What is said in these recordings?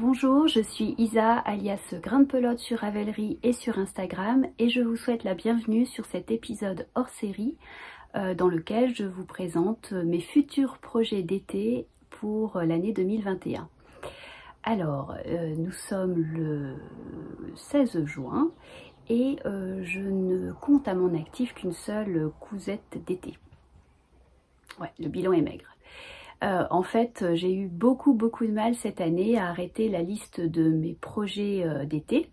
Bonjour, je suis Isa alias Grain de Pelote sur Ravelry et sur Instagram et je vous souhaite la bienvenue sur cet épisode hors série dans lequel je vous présente mes futurs projets d'été pour l'année 2021. Alors, nous sommes le 16 juin et je ne compte à mon actif qu'une seule cousette d'été. Ouais, le bilan est maigre. En fait, j'ai eu beaucoup de mal cette année à arrêter la liste de mes projets d'été.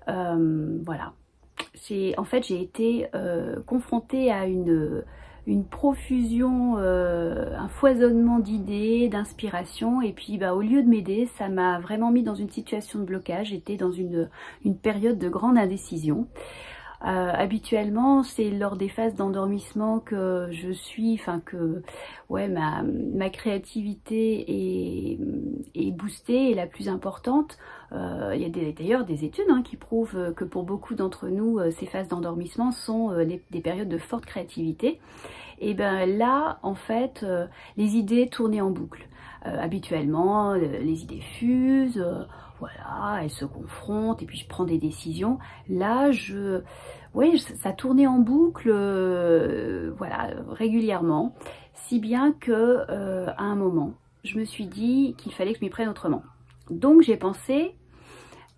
Voilà. En fait, j'ai été confrontée à une profusion, un foisonnement d'idées, d'inspiration, et puis au lieu de m'aider, ça m'a vraiment mis dans une situation de blocage. J'étais dans une période de grande indécision. Habituellement, c'est lors des phases d'endormissement que je suis, ma créativité est boostée et la plus importante. Il y a d'ailleurs des études qui prouvent que pour beaucoup d'entre nous, ces phases d'endormissement sont des périodes de forte créativité. Et là, en fait, les idées tournaient en boucle. Habituellement, les idées fusent. Voilà, elles se confrontent et puis je prends des décisions. Là, ça tournait en boucle, voilà, régulièrement, si bien que à un moment, je me suis dit qu'il fallait que je m'y prenne autrement. Donc j'ai pensé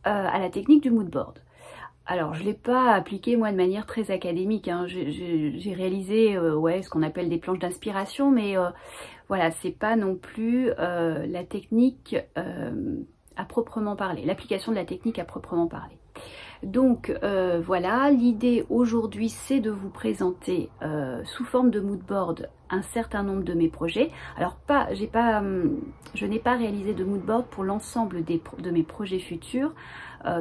à la technique du mood board. Alors je ne l'ai pas appliquée moi de manière très académique, j'ai réalisé ce qu'on appelle des planches d'inspiration, mais voilà, c'est pas non plus la technique à proprement parler, l'application de la technique à proprement parler. Donc voilà, l'idée aujourd'hui c'est de vous présenter sous forme de mood board un certain nombre de mes projets. Alors je n'ai pas réalisé de mood board pour l'ensemble de mes projets futurs,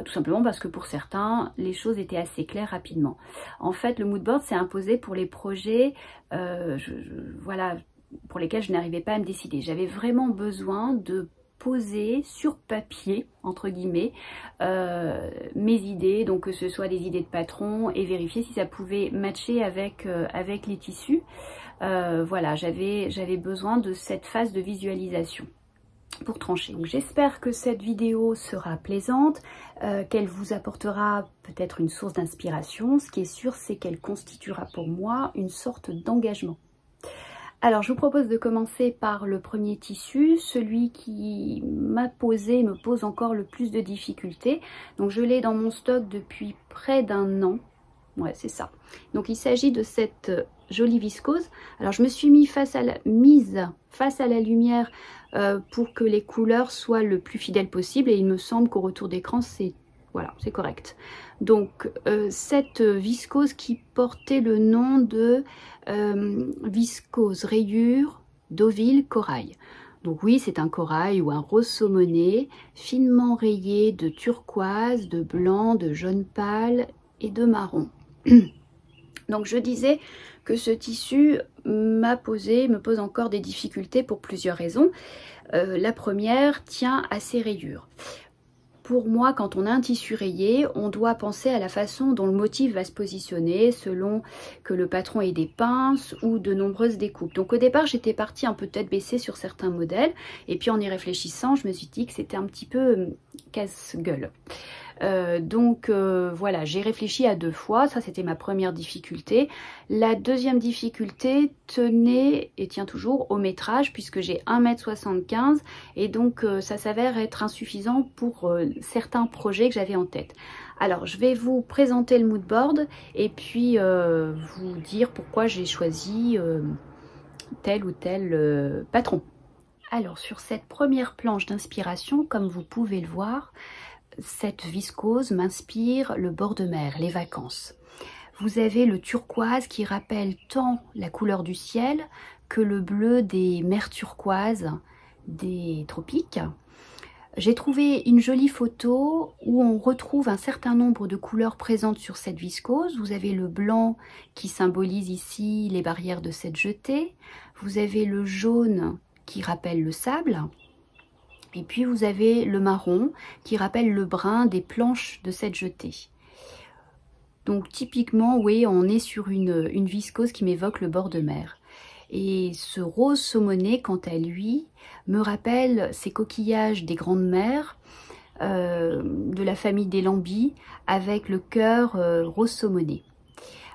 tout simplement parce que pour certains les choses étaient assez claires rapidement. En fait, le mood board s'est imposé pour les projets voilà, pour lesquels je n'arrivais pas à me décider. J'avais vraiment besoin de poser sur papier, entre guillemets, mes idées, donc que ce soit des idées de patron, et vérifier si ça pouvait matcher avec les tissus. Voilà, j'avais besoin de cette phase de visualisation pour trancher. Donc j'espère que cette vidéo sera plaisante, qu'elle vous apportera peut-être une source d'inspiration. Ce qui est sûr, c'est qu'elle constituera pour moi une sorte d'engagement. Alors je vous propose de commencer par le premier tissu, celui qui me pose encore le plus de difficultés. Donc je l'ai dans mon stock depuis près d'un an. Ouais, c'est ça. Donc il s'agit de cette jolie viscose. Alors je me suis mise face à la lumière pour que les couleurs soient le plus fidèles possible, et il me semble qu'au retour d'écran c'est correct. Donc cette viscose qui portait le nom de viscose rayure Deauville corail. Donc oui, c'est un corail ou un rose saumoné finement rayé de turquoise, de blanc, de jaune pâle et de marron. Donc je disais que ce tissu me pose encore des difficultés pour plusieurs raisons. La première tient à ses rayures. Pour moi, quand on a un tissu rayé, on doit penser à la façon dont le motif va se positionner selon que le patron ait des pinces ou de nombreuses découpes. Donc au départ, j'étais partie un peu tête baissée sur certains modèles, et puis en y réfléchissant, je me suis dit que c'était un petit peu casse-gueule. Voilà, j'ai réfléchi à deux fois, ça c'était ma première difficulté. La deuxième difficulté tenait et tient toujours au métrage, puisque j'ai 1,75 m et donc ça s'avère être insuffisant pour certains projets que j'avais en tête. Alors je vais vous présenter le mood board et puis vous dire pourquoi j'ai choisi tel ou tel patron. Alors sur cette première planche d'inspiration, comme vous pouvez le voir, cette viscose m'inspire le bord de mer, les vacances. Vous avez le turquoise qui rappelle tant la couleur du ciel que le bleu des mers turquoises des tropiques. J'ai trouvé une jolie photo où on retrouve un certain nombre de couleurs présentes sur cette viscose. Vous avez le blanc qui symbolise ici les barrières de cette jetée. Vous avez le jaune qui rappelle le sable. Et puis vous avez le marron qui rappelle le brun des planches de cette jetée. Donc typiquement, oui, on est sur une viscose qui m'évoque le bord de mer. Et ce rose saumoné, quant à lui, me rappelle ces coquillages des grandes mers, de la famille des lambis, avec le cœur rose saumoné.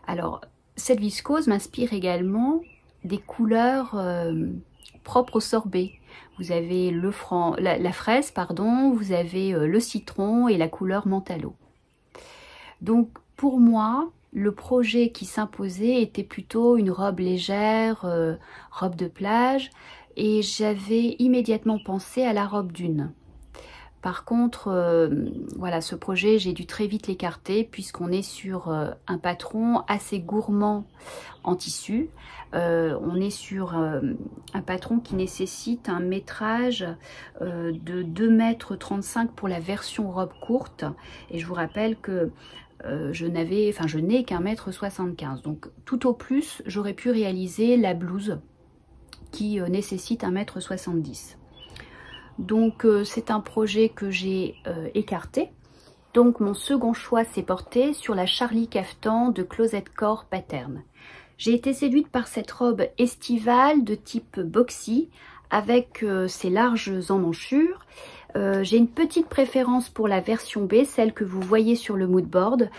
Alors, cette viscose m'inspire également des couleurs propres au sorbet. Vous avez la fraise, pardon, vous avez le citron et la couleur menthe à l'eau. Donc, pour moi, le projet qui s'imposait était plutôt une robe légère, robe de plage, et j'avais immédiatement pensé à la robe dune. Par contre, voilà, ce projet, j'ai dû très vite l'écarter puisqu'on est sur un patron assez gourmand en tissu. On est sur un patron qui nécessite un métrage de 2,35 m pour la version robe courte. Et je vous rappelle que je n'ai qu'un 1,75 m. Donc tout au plus, j'aurais pu réaliser la blouse qui nécessite 1,70 m. Donc c'est un projet que j'ai écarté. Donc mon second choix s'est porté sur la Charlie Kaftan de Closet Core Pattern. J'ai été séduite par cette robe estivale de type boxy avec ses larges emmanchures. J'ai une petite préférence pour la version B, celle que vous voyez sur le mood board,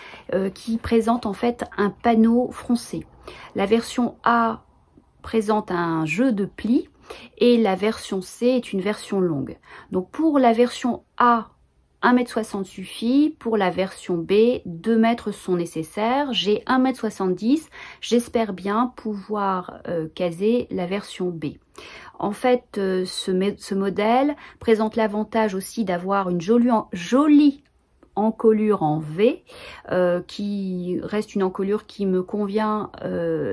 qui présente en fait un panneau froncé. La version A présente un jeu de plis et la version C est une version longue. Donc pour la version A, 1,60 m suffit. Pour la version B, 2 mètres sont nécessaires. J'ai 1,70 m. J'espère bien pouvoir caser la version B. En fait, ce modèle présente l'avantage aussi d'avoir une jolie encolure en V, qui reste une encolure qui me convient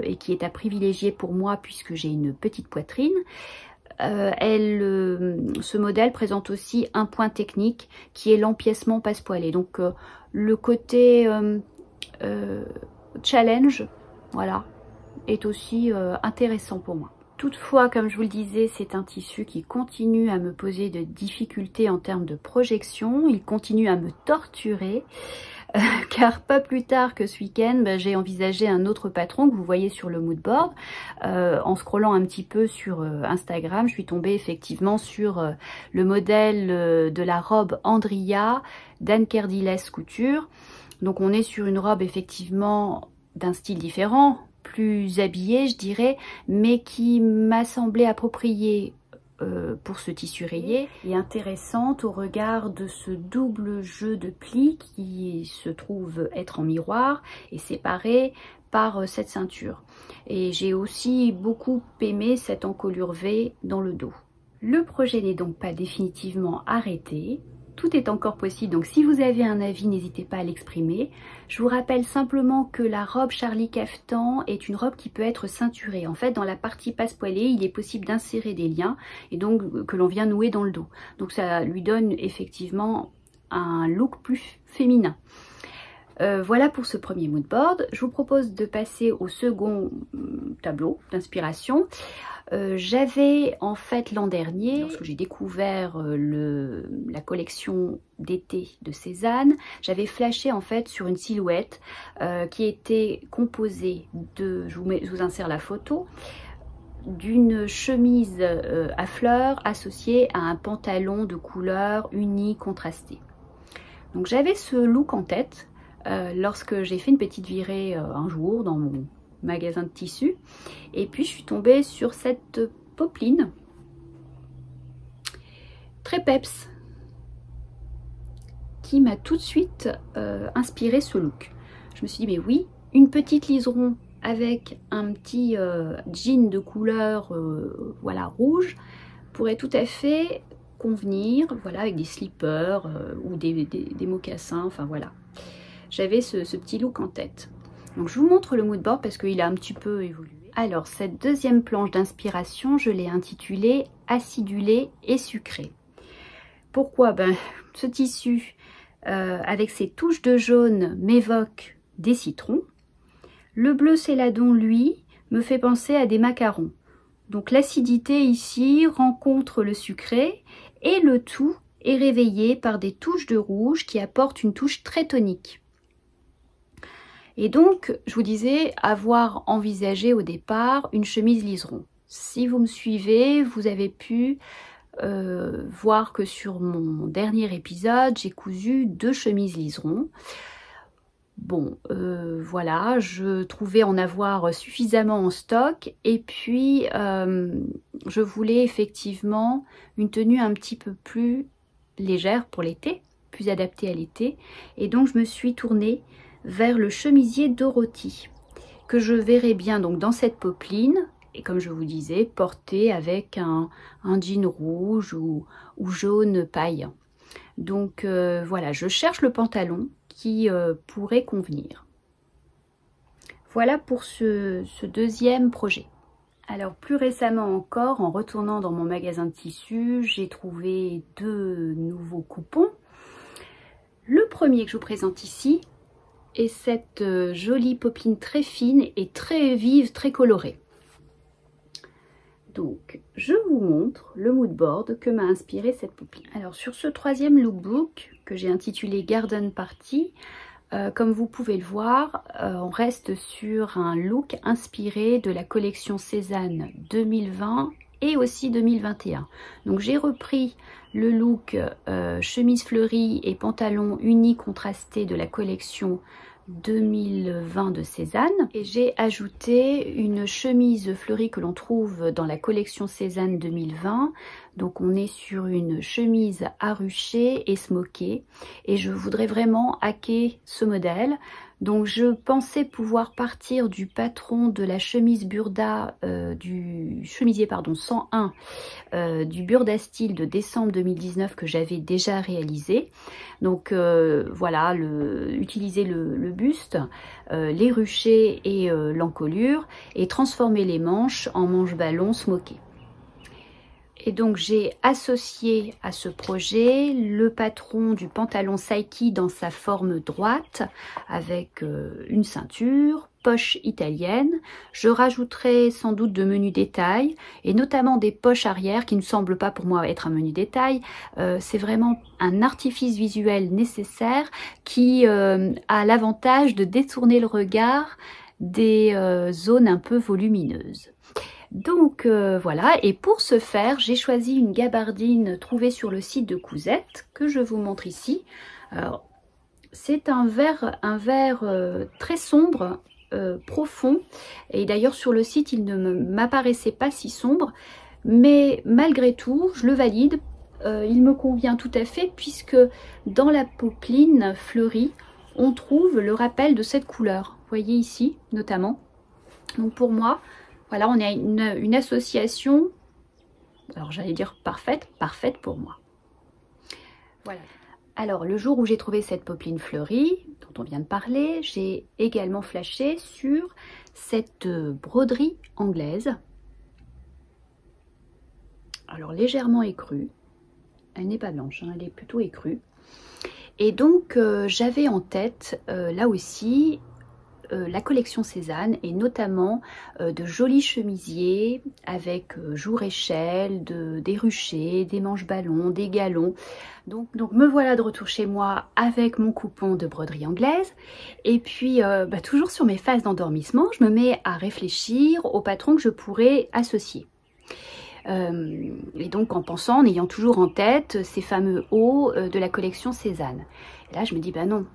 et qui est à privilégier pour moi puisque j'ai une petite poitrine. Ce modèle présente aussi un point technique qui est l'empiècement passepoilé. Donc le côté challenge, voilà, est aussi intéressant pour moi. Toutefois, comme je vous le disais, c'est un tissu qui continue à me poser de difficultés en termes de projection. Il continue à me torturer. Car pas plus tard que ce week-end, j'ai envisagé un autre patron que vous voyez sur le mood board. En scrollant un petit peu sur Instagram, je suis tombée effectivement sur le modèle de la robe Andria d'Anne Kerdiles Couture. Donc on est sur une robe effectivement d'un style différent, plus habillée je dirais, mais qui m'a semblé appropriée pour ce tissu rayé et intéressante au regard de ce double jeu de plis qui se trouve être en miroir et séparé par cette ceinture. Et j'ai aussi beaucoup aimé cette encolure V dans le dos. Le projet n'est donc pas définitivement arrêté. Tout est encore possible, donc si vous avez un avis, n'hésitez pas à l'exprimer. Je vous rappelle simplement que la robe Charlie Kaftan est une robe qui peut être ceinturée. En fait, dans la partie passepoilée, il est possible d'insérer des liens et donc que l'on vient nouer dans le dos. Donc ça lui donne effectivement un look plus féminin. Voilà pour ce premier mood board. Je vous propose de passer au second tableau d'inspiration. J'avais en fait l'an dernier, lorsque j'ai découvert la collection d'été de Cézanne, j'avais flashé en fait sur une silhouette qui était composée de, je vous insère la photo, d'une chemise à fleurs associée à un pantalon de couleur uni contrasté. Donc j'avais ce look en tête lorsque j'ai fait une petite virée un jour dans mon magasin de tissus et puis je suis tombée sur cette popeline très peps qui m'a tout de suite inspiré ce look. Je me suis dit mais oui, une petite liseron avec un petit jean de couleur voilà rouge pourrait tout à fait convenir, voilà, avec des slippers ou des mocassins, enfin voilà. J'avais ce petit look en tête. Donc je vous montre le mood board parce qu'il a un petit peu évolué. Alors cette deuxième planche d'inspiration, je l'ai intitulée Acidulé et sucré. Pourquoi? Ce tissu avec ses touches de jaune m'évoque des citrons. Le bleu céladon, lui, me fait penser à des macarons. Donc l'acidité ici rencontre le sucré et le tout est réveillé par des touches de rouge qui apportent une touche très tonique. Et donc, je vous disais avoir envisagé au départ une chemise liseron. si vous me suivez, vous avez pu voir que sur mon dernier épisode, j'ai cousu 2 chemises liserons. Bon, voilà, je trouvais en avoir suffisamment en stock et puis je voulais effectivement une tenue un petit peu plus légère pour l'été, plus adaptée à l'été, et donc je me suis tournée vers le chemisier Dorothy que je verrai bien donc dans cette popeline et comme je vous disais, porté avec un jean rouge ou jaune paille. Donc voilà, je cherche le pantalon qui pourrait convenir. Voilà pour ce deuxième projet. Alors plus récemment encore, en retournant dans mon magasin de tissus, j'ai trouvé 2 nouveaux coupons. Le premier que je vous présente ici est cette jolie popeline très fine et très vive, très colorée. Donc, je vous montre le mood board que m'a inspiré cette popeline. Alors, sur ce 3e lookbook que j'ai intitulé Garden Party, comme vous pouvez le voir, on reste sur un look inspiré de la collection Cézanne 2020 et aussi 2021. Donc, j'ai repris le look chemise fleurie et pantalon uni contrasté de la collection 2020 de Cézanne et j'ai ajouté une chemise fleurie que l'on trouve dans la collection Cézanne 2020. Donc on est sur une chemise à rucher et smokée et je voudrais vraiment hacker ce modèle. Donc je pensais pouvoir partir du patron de la chemise Burda, du chemisier pardon 101 du Burda Style de décembre 2019 que j'avais déjà réalisé. Donc voilà, utiliser le buste, les ruchers et l'encolure et transformer les manches en manches ballon smokées. Et donc j'ai associé à ce projet le patron du pantalon Saiki dans sa forme droite avec une ceinture, poche italienne. Je rajouterai sans doute de menus détails et notamment des poches arrière qui ne semblent pas pour moi être un menu détail. C'est vraiment un artifice visuel nécessaire qui a l'avantage de détourner le regard des zones un peu volumineuses. Donc voilà, et pour ce faire, j'ai choisi une gabardine trouvée sur le site de Cousette que je vous montre ici. Alors, c'est un vert très sombre, profond, et d'ailleurs sur le site il ne m'apparaissait pas si sombre, mais malgré tout, je le valide, il me convient tout à fait puisque dans la popeline fleurie, on trouve le rappel de cette couleur, vous voyez ici notamment. Donc pour moi, voilà, on a une association, alors j'allais dire parfaite pour moi. Voilà. Alors le jour où j'ai trouvé cette popeline fleurie, dont on vient de parler, j'ai également flashé sur cette broderie anglaise. Alors légèrement écrue, elle n'est pas blanche, hein, elle est plutôt écrue. Et donc j'avais en tête, là aussi, la collection Cézanne et notamment de jolis chemisiers avec jour-échelle, des ruchers, des manches ballons, des galons. Donc me voilà de retour chez moi avec mon coupon de broderie anglaise et puis toujours sur mes phases d'endormissement, je me mets à réfléchir au patron que je pourrais associer. Et donc en pensant, en ayant toujours en tête ces fameux hauts de la collection Cézanne. Et là je me dis bah non,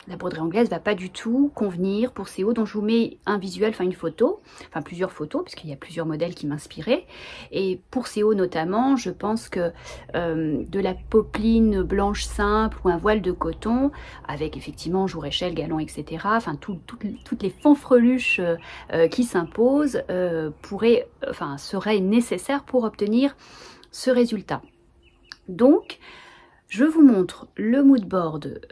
la broderie anglaise va pas du tout convenir pour ces hauts, dont je vous mets un visuel, enfin une photo, enfin plusieurs photos, puisqu'il y a plusieurs modèles qui m'inspiraient. Et pour ces hauts notamment, je pense que de la popeline blanche simple ou un voile de coton, avec effectivement jour-échelle, galon, etc., enfin toutes les fanfreluches qui s'imposent, seraient nécessaires pour obtenir ce résultat. Donc, je vous montre le mood board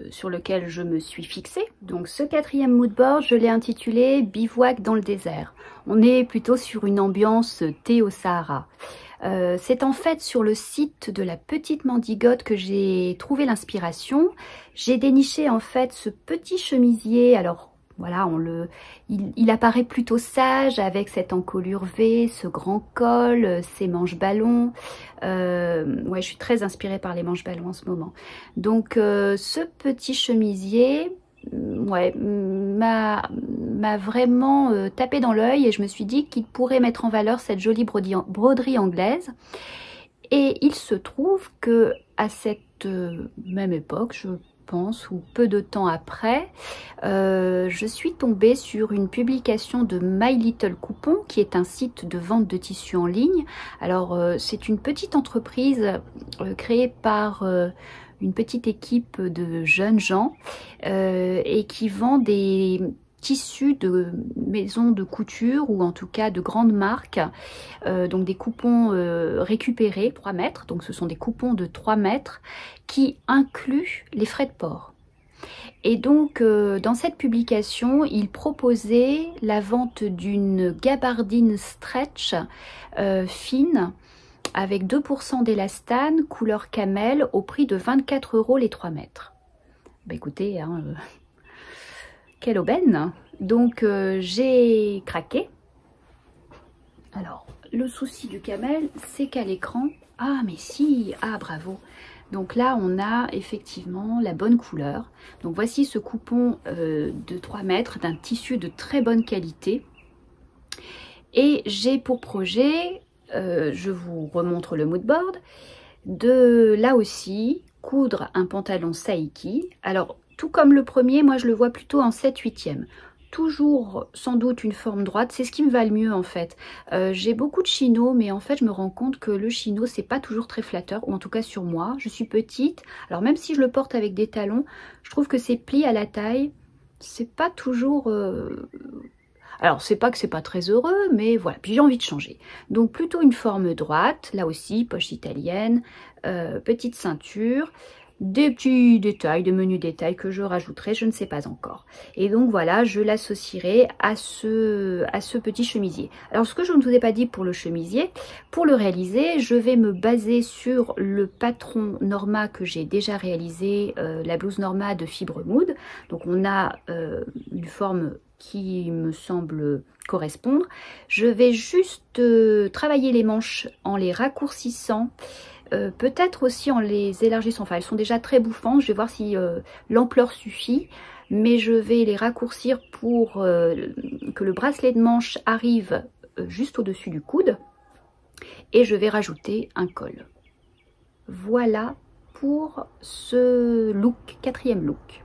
sur lequel je me suis fixée. Donc ce 4e mood board, je l'ai intitulé Bivouac dans le désert. On est plutôt sur une ambiance thé au Sahara. C'est en fait sur le site de la Petite Mendigote que j'ai trouvé l'inspiration. J'ai déniché en fait ce petit chemisier. Alors voilà, il apparaît plutôt sage avec cette encolure V, ce grand col, ces manches ballons. Ouais, je suis très inspirée par les manches ballons en ce moment. Donc ce petit chemisier, ouais, m'a vraiment tapé dans l'œil et je me suis dit qu'il pourrait mettre en valeur cette jolie broderie anglaise. Et il se trouve que à cette même époque, je pense, ou peu de temps après, je suis tombée sur une publication de My Little Coupon, qui est un site de vente de tissus en ligne. Alors, c'est une petite entreprise créée par une petite équipe de jeunes gens et qui vend des tissus de maisons de couture ou en tout cas de grandes marques, donc des coupons récupérés 3 mètres, donc ce sont des coupons de 3 mètres qui incluent les frais de port. Et donc dans cette publication, il proposait la vente d'une gabardine stretch fine avec 2% d'élastane couleur camel au prix de 24 € les 3 mètres. Bah écoutez, hein, quelle aubaine! Donc j'ai craqué. Alors le souci du camel, c'est qu'à l'écran, ah mais si, ah bravo. Donc là on a effectivement la bonne couleur. Donc voici ce coupon de 3 mètres d'un tissu de très bonne qualité. Et j'ai pour projet, je vous remontre le mood board, de là aussi coudre un pantalon Saiki. Alors tout comme le premier, moi je le vois plutôt en 7/8e. Toujours sans doute une forme droite, c'est ce qui me va le mieux en fait. J'ai beaucoup de chino, mais en fait je me rends compte que le chino c'est pas toujours très flatteur, ou en tout cas sur moi. Je suis petite, alors même si je le porte avec des talons, je trouve que ces plis à la taille, c'est pas toujours... Alors c'est pas que c'est pas très heureux, mais voilà, puis j'ai envie de changer. Donc plutôt une forme droite, là aussi, poche italienne, petite ceinture, des petits détails, des menus détails que je rajouterai, je ne sais pas encore. Et donc voilà, je l'associerai à ce petit chemisier. Alors ce que je ne vous ai pas dit pour le chemisier, pour le réaliser, je vais me baser sur le patron Norma que j'ai déjà réalisé, la blouse Norma de Fibre Mood. Donc on a une forme qui me semble correspondre. Je vais juste travailler les manches en les raccourcissant, peut-être aussi en les élargissant. Enfin, elles sont déjà très bouffantes. Je vais voir si l'ampleur suffit, mais je vais les raccourcir pour que le bracelet de manche arrive juste au-dessus du coude. Et je vais rajouter un col. Voilà pour ce look, 4e look.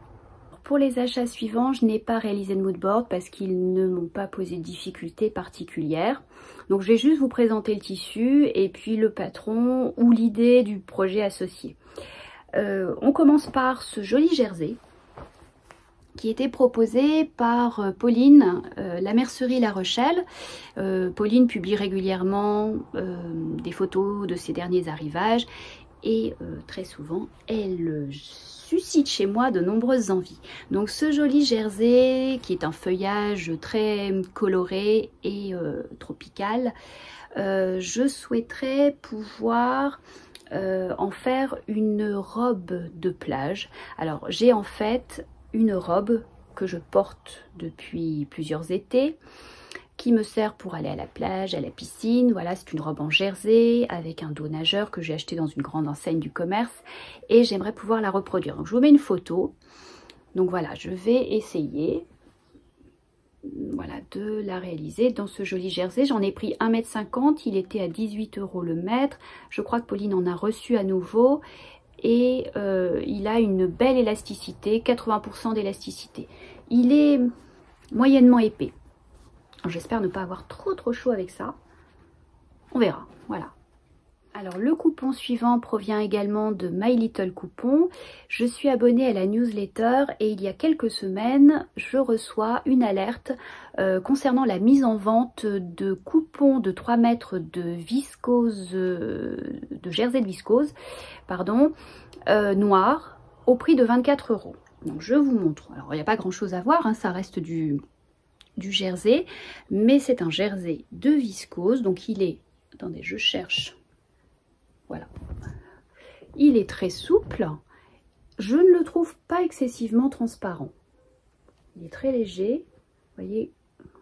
Pour les achats suivants, je n'ai pas réalisé de mood board parce qu'ils ne m'ont pas posé de difficultés particulières. Donc je vais juste vous présenter le tissu et puis le patron ou l'idée du projet associé. On commence par ce joli jersey qui était proposé par Pauline, la mercerie La Rochelle. Pauline publie régulièrement des photos de ses derniers arrivages et très souvent elle suscite chez moi de nombreuses envies. Donc ce joli jersey qui est un feuillage très coloré et tropical, je souhaiterais pouvoir en faire une robe de plage. Alors j'ai en fait une robe que je porte depuis plusieurs étés, qui me sert pour aller à la plage, à la piscine. Voilà, c'est une robe en jersey avec un dos nageur que j'ai acheté dans une grande enseigne du commerce et j'aimerais pouvoir la reproduire. Donc je vous mets une photo. Donc voilà, je vais essayer voilà, de la réaliser dans ce joli jersey. J'en ai pris 1,50 m, il était à 18 € le mètre. Je crois que Pauline en a reçu à nouveau et il a une belle élasticité, 80% d'élasticité. Il est moyennement épais. J'espère ne pas avoir trop chaud avec ça. On verra, voilà. Alors le coupon suivant provient également de My Little Coupon. Je suis abonnée à la newsletter et il y a quelques semaines, je reçois une alerte concernant la mise en vente de coupons de 3 mètres de viscose, de jersey de viscose, pardon, noir, au prix de 24 €. Donc je vous montre. Alors il n'y a pas grand chose à voir, hein, ça reste du jersey, mais c'est un jersey de viscose, donc il est, attendez, je cherche, voilà, il est très souple, je ne le trouve pas excessivement transparent, il est très léger, vous voyez,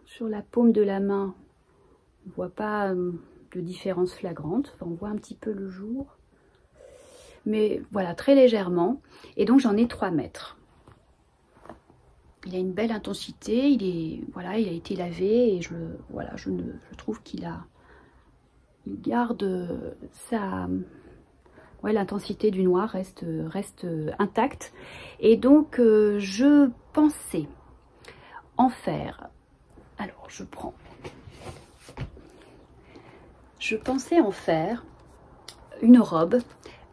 sur la paume de la main, on ne voit pas de différence flagrante, enfin, on voit un petit peu le jour, mais voilà, très légèrement, et donc j'en ai 3 mètres. il a une belle intensité, voilà, il a été lavé et je trouve il garde ouais, l'intensité du noir reste intacte. Et donc je pensais en faire, alors je pensais en faire une robe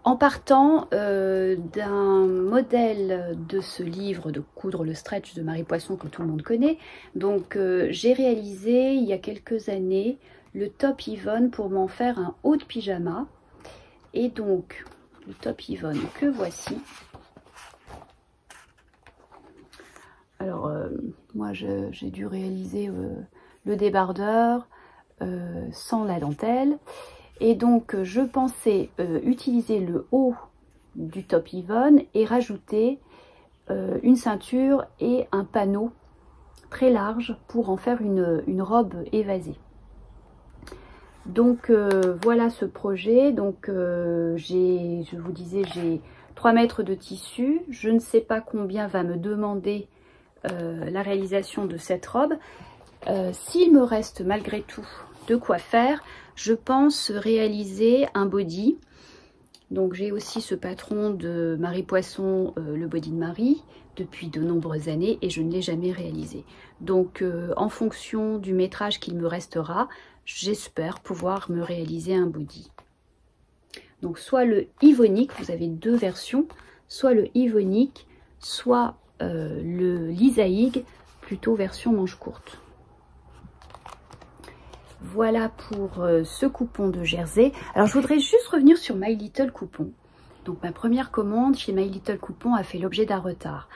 en partant d'un modèle de ce livre de coudre le stretch de Marie Poisson que tout le monde connaît. Donc j'ai réalisé il y a quelques années le top Yvonne pour m'en faire un haut de pyjama. Et donc le top Yvonne que voici. Alors moi j'ai dû réaliser le débardeur sans la dentelle. Et donc je pensais utiliser le haut du top Yvonne et rajouter une ceinture et un panneau très large pour en faire une robe évasée. Donc voilà ce projet. Donc je vous disais, j'ai 3 mètres de tissu. Je ne sais pas combien va me demander la réalisation de cette robe. S'il me reste malgré tout de quoi faire, je pense réaliser un body. Donc j'ai aussi ce patron de Marie Poisson, le body de Marie, depuis de nombreuses années et je ne l'ai jamais réalisé. Donc en fonction du métrage qu'il me restera, j'espère pouvoir me réaliser un body. Donc soit le Yvonique, vous avez 2 versions, soit le Yvonique, soit le Lysaïque, plutôt version manche courte. Voilà pour ce coupon de Jersey. Alors je voudrais juste revenir sur My Little Coupon. Donc ma première commande chez My Little Coupon a fait l'objet d'un retard.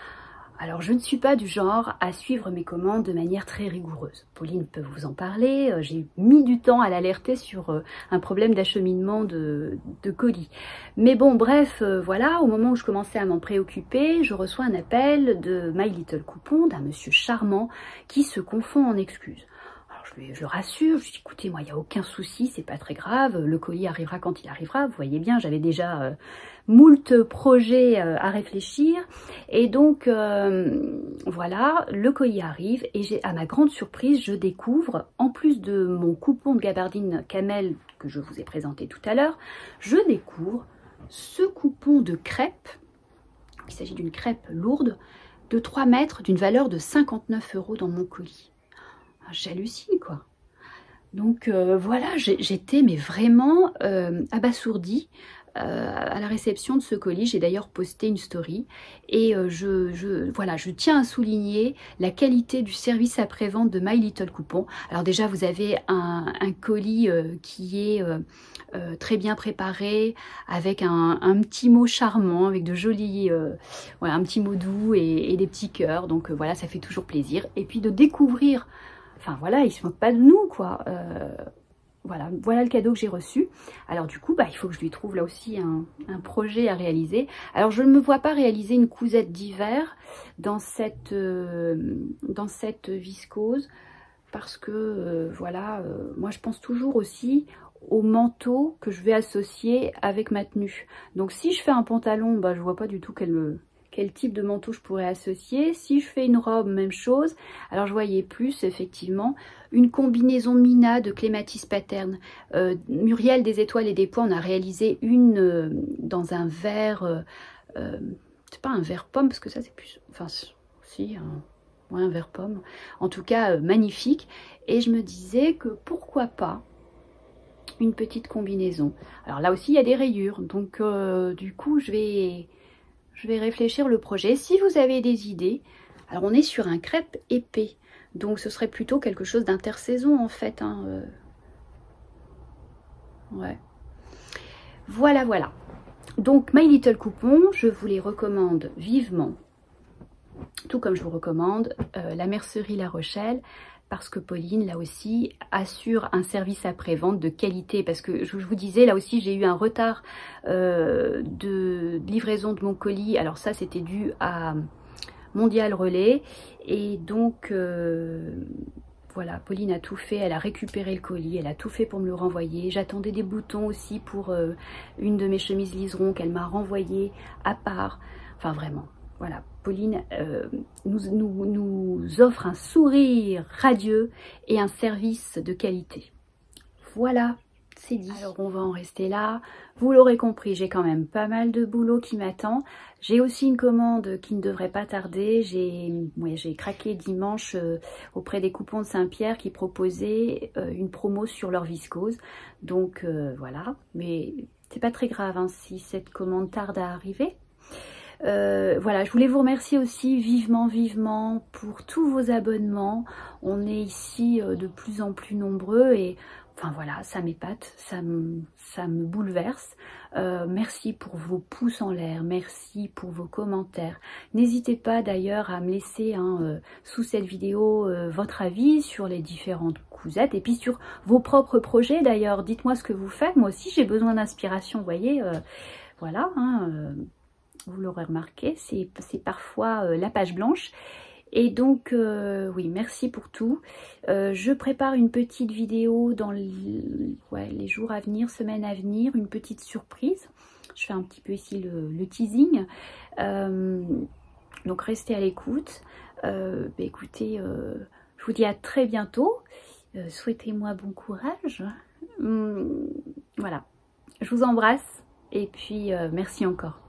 Alors je ne suis pas du genre à suivre mes commandes de manière très rigoureuse. Pauline peut vous en parler, j'ai mis du temps à l'alerter sur un problème d'acheminement de colis. Mais bon bref, voilà, au moment où je commençais à m'en préoccuper, je reçois un appel de My Little Coupon d'un monsieur charmant qui se confond en excuses. Je le rassure, je dis écoutez, moi il n'y a aucun souci, c'est pas très grave, le colis arrivera quand il arrivera. Vous voyez bien, j'avais déjà moult projets à réfléchir. Et donc voilà, le colis arrive et à ma grande surprise, je découvre, en plus de mon coupon de gabardine camel que je vous ai présenté tout à l'heure, je découvre ce coupon de crêpe. Il s'agit d'une crêpe lourde de 3 mètres d'une valeur de 59 € dans mon colis. J'hallucine quoi. Donc voilà, j'étais mais vraiment abasourdie à la réception de ce colis. J'ai d'ailleurs posté une story et voilà, je tiens à souligner la qualité du service après-vente de My Little Coupon. Alors déjà vous avez un colis qui est très bien préparé, avec un petit mot charmant, avec de jolis, voilà, un petit mot doux et des petits cœurs. Donc voilà, ça fait toujours plaisir. Et puis de découvrir, enfin voilà, il se moque pas de nous quoi. Voilà le cadeau que j'ai reçu. Alors du coup, il faut que je lui trouve là aussi un projet à réaliser. Alors je ne me vois pas réaliser une cousette d'hiver dans cette viscose, parce que voilà, moi je pense toujours aussi au manteau que je vais associer avec ma tenue. Donc si je fais un pantalon, je vois pas du tout quel type de manteau je pourrais associer. Si je fais une robe, même chose. Alors je voyais plus effectivement une combinaison Mina de Clématis Pattern. Muriel des Étoiles et des Pois, on a réalisé une dans un vert, c'est pas un vert pomme parce que ça c'est plus, enfin si, un vert pomme. En tout cas magnifique. Et je me disais que pourquoi pas une petite combinaison. Alors là aussi il y a des rayures, donc du coup je vais réfléchir le projet. Si vous avez des idées, alors on est sur un crêpe épais, donc ce serait plutôt quelque chose d'intersaison en fait. Ouais. Voilà. Donc My Little Coupon, je vous les recommande vivement, tout comme je vous recommande la mercerie La Rochelle, parce que Pauline, là aussi, assure un service après-vente de qualité. Parce que je vous disais, là aussi, j'ai eu un retard de livraison de mon colis. Alors ça, c'était dû à Mondial Relais. Et donc, voilà, Pauline a tout fait. Elle a récupéré le colis. Elle a tout fait pour me le renvoyer. J'attendais des boutons aussi pour une de mes chemises liserons qu'elle m'a renvoyé à part. Enfin, vraiment, voilà. Pauline nous offre un sourire radieux et un service de qualité. Voilà, c'est dit. Alors on va en rester là. Vous l'aurez compris, j'ai quand même pas mal de boulot qui m'attend. J'ai aussi une commande qui ne devrait pas tarder. J'ai craqué dimanche auprès des coupons de Saint-Pierre qui proposaient une promo sur leur viscose. Donc voilà, mais c'est pas très grave hein, si cette commande tarde à arriver. Voilà, je voulais vous remercier aussi vivement pour tous vos abonnements. On est ici de plus en plus nombreux et enfin voilà, ça m'épate, ça me bouleverse. Merci pour vos pouces en l'air, merci pour vos commentaires. N'hésitez pas d'ailleurs à me laisser sous cette vidéo votre avis sur les différentes cousettes et puis sur vos propres projets d'ailleurs. Dites-moi ce que vous faites, moi aussi j'ai besoin d'inspiration, vous voyez. Voilà, vous l'aurez remarqué, c'est parfois la page blanche. Et donc, oui, merci pour tout. Je prépare une petite vidéo dans les jours à venir, semaines à venir, une petite surprise. Je fais un petit peu ici le teasing. Donc, restez à l'écoute. Écoutez, je vous dis à très bientôt. Souhaitez-moi bon courage. Voilà, je vous embrasse et puis merci encore.